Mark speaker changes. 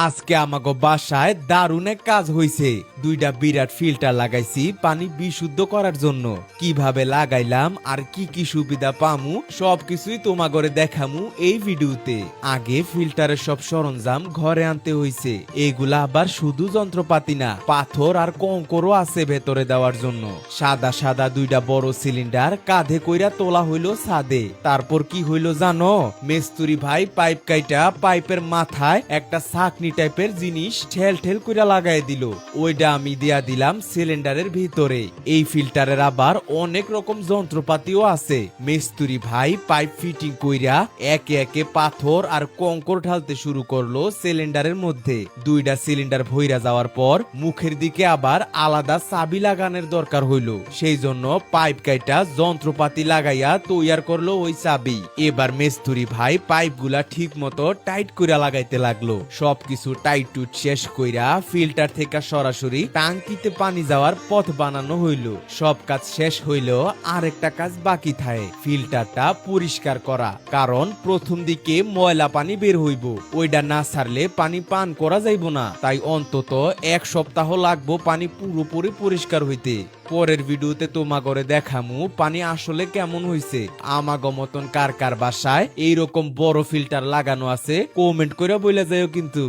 Speaker 1: আজকে আমাগো বাসায় দারুণ এক কাজ হইছে। দুইটা বিরাট ফিল্টার লাগাইছি পানি বিশুদ্ধ করার জন্য। কিভাবে লাগাইলাম আর কি কি সুবিধা পামু সবকিছুই তোমাগরে দেখামু এই ভিডিওতে। আগে ফিল্টারের সব সরঞ্জাম ঘরে আনতে হইছে। এগুলা আবার শুধু যন্ত্রপাতি না, পাথর আর কঙ্করও আছে ভেতরে দেওয়ার জন্য। সাদা সাদা দুইটা বড় সিলিন্ডার কাঁধে কইরা তোলা হইলো ছাদে। তারপর কি হইলো জানো, মেস্তুরি ভাই পাইপ কাইটা পাইপের মাথায় একটা ছাকনি টাইপের জিনিস ঠেল ঠেল কইরা লাগাই দিল। ওইটা আমি দিয়া দিলাম সিলিন্ডারের ভিতরে। এই ফিল্টারের আবার অনেক রকম যন্ত্রপাতিও আছে। মেস্তুরি ভাই পাইপ ফিটিং কইরা একে একে পাথর আর কঙ্কর ঢালতে শুরু করলো সিলিন্ডারের মধ্যে। দুইটা সিলিন্ডার ভইরা যাওয়ার পর মুখের দিকে আবার আলাদা চাবি লাগানোর দরকার হইলো। সেই জন্য পাইপ কাইটা যন্ত্রপাতি লাগাইয়া তৈয়ার করলো ওই চাবি। এবার মেস্তুরি ভাই পাইপগুলা ঠিক মতো টাইট কইরা লাগাইতে লাগলো। সবকিছু টাইট টুট শেষ কইরা ফিল্টার থেকে সরাসরি টাঙ্কিতে পানি যাওয়ার পথ বানানো হইল। সব কাজ শেষ হইল, আর একটা কাজ বাকি থাকে, ফিল্টারটা পরিষ্কার করা। কারণ প্রথম দিকে ময়লা পানি বের হইব, ওইটা না ছাড়লে পানি পান করা যাইব না। তাই অন্তত এক সপ্তাহ লাগবো পানি পুরোপুরি পরিষ্কার হইতে। পরের ভিডিওতে তোমাগরে দেখামু পানি আসলে কেমন হইছে। আমাগো মতন কার কার বাসায় এইরকম বড় ফিল্টার লাগানো আছে কমেন্ট করে বইলা যাও কিন্তু।